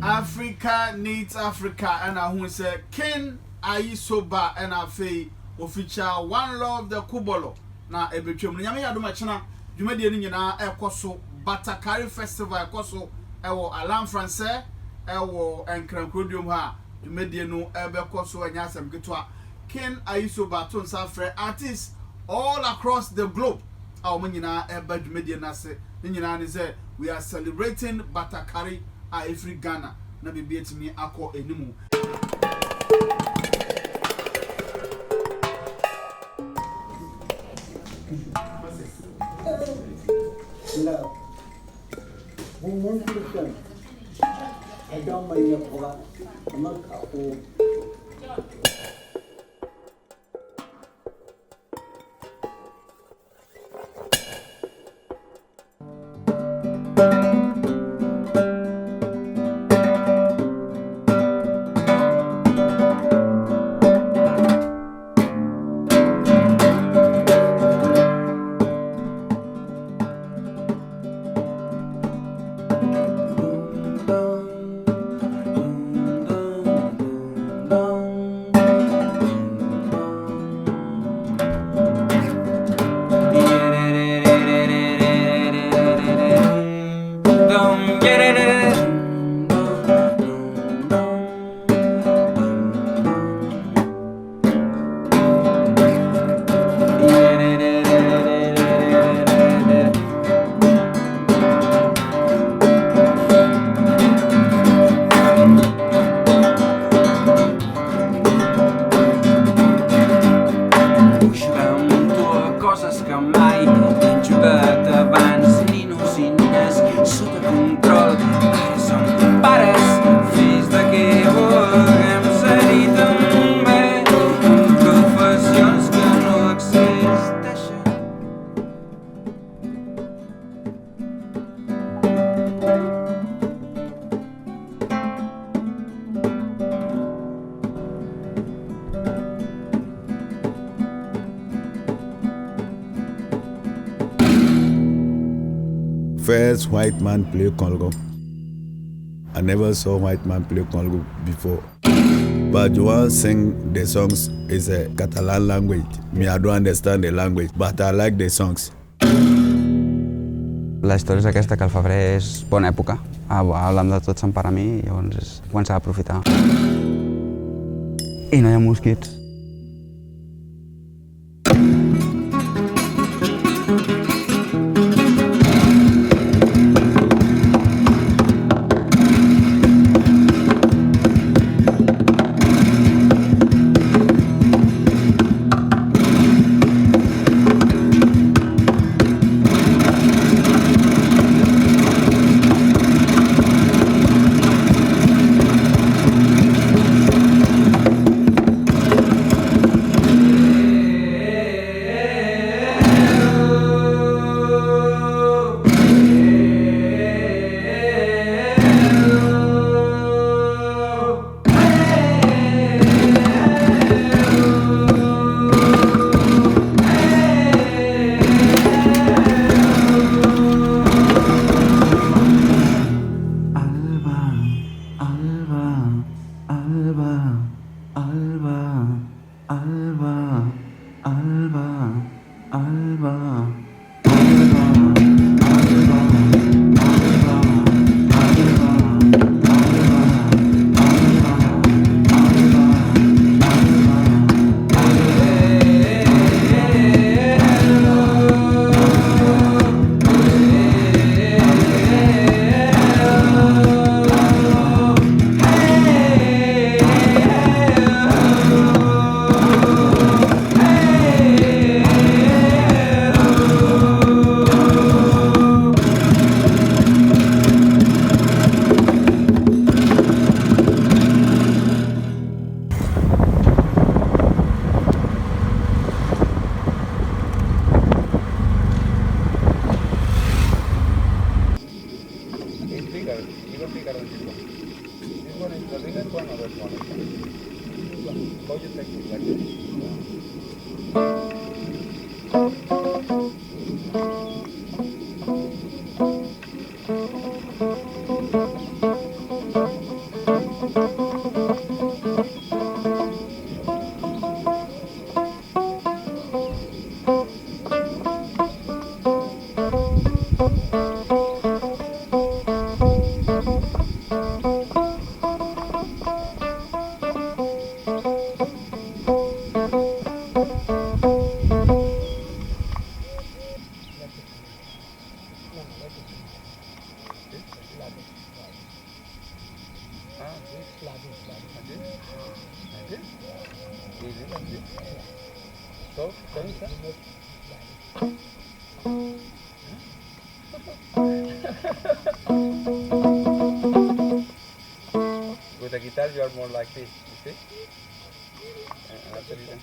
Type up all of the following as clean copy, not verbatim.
Africa needs Africa, and I who say Ken ayi soba and I fee official one love the kubolo. Na ebetwem nyame yadoma chena dwumade ni nyina ekoso Batakari festival ekoso ewo Alan Francais ewo Enkrankrodum ha dwumade no ebekoso anyasem getwa Ken ayi soba ton safre artists all across the globe awo nyina eba dwumade na se nyina ne say we are celebrating Batakari a every Ghana na bibi etimi akọ enimu. Love. One person. I don't mind your power. I'm not a fool. First white man play Kologo. I never saw white man play Kologo before. But Joan sing the songs is a Catalan language. Me, I don't understand the language, but I like the songs. La història és aquesta, que el febrer és bona època. L'hem de tot per a mi i llavors és començar a aprofitar. I no hi ha mosquits. With the guitar, you are more like this, you see? That's the reason.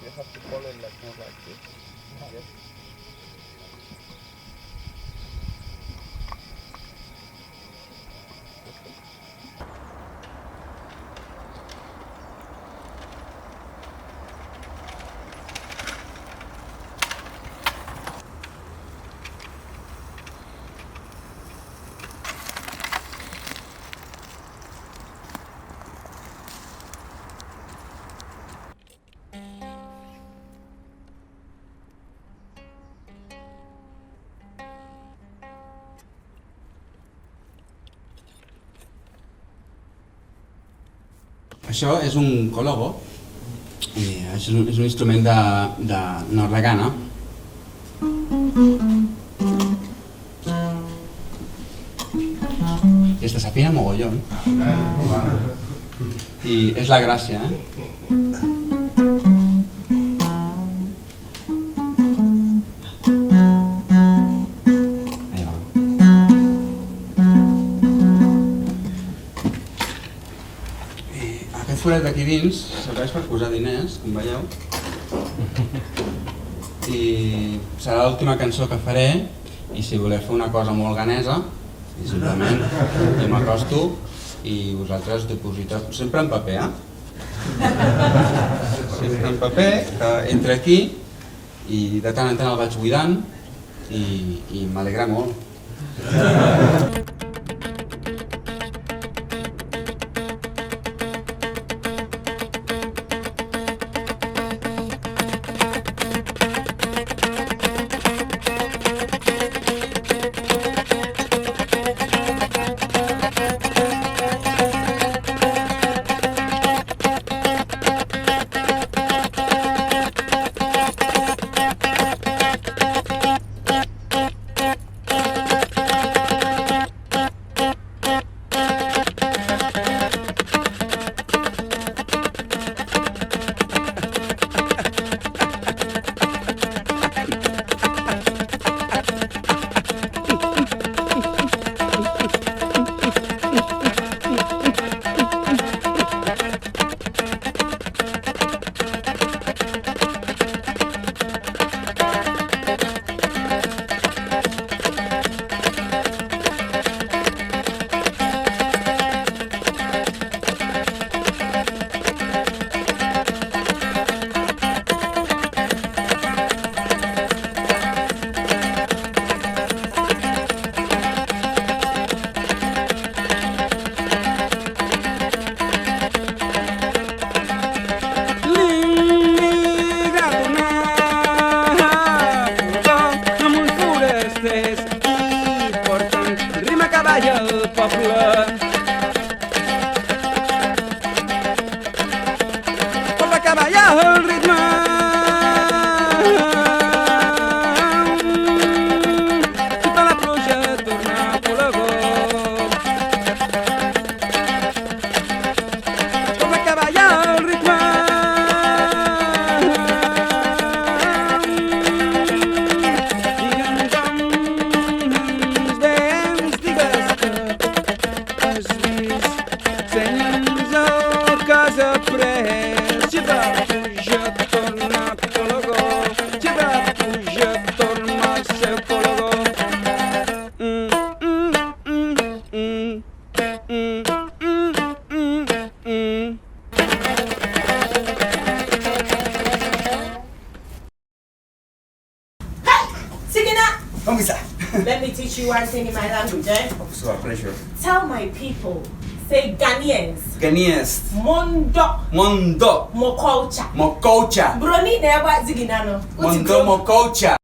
You have to follow it like more like this. Yes. Això és un Kologo, és un instrument de Nord-Ghana. I es desafina mogollón. I és la gràcia, Aquest forat d'aquí dins serveix per posar diners, com veieu. I serà l'última cançó que faré, i si voleu fer una cosa molt ganesa, simplement jo m'acosto i vosaltres depositeu, sempre en paper, Sempre en paper, que entra aquí i de tant en tant el vaig buidant i m'alegra molt. Let me teach you one thing in my language, eh? So, pleasure. Tell my people, say Ghanaians. Ghanaians. Mondo. Mondo. Mokocha. Mokocha. Broni never ziginano. Mondo Mokocha.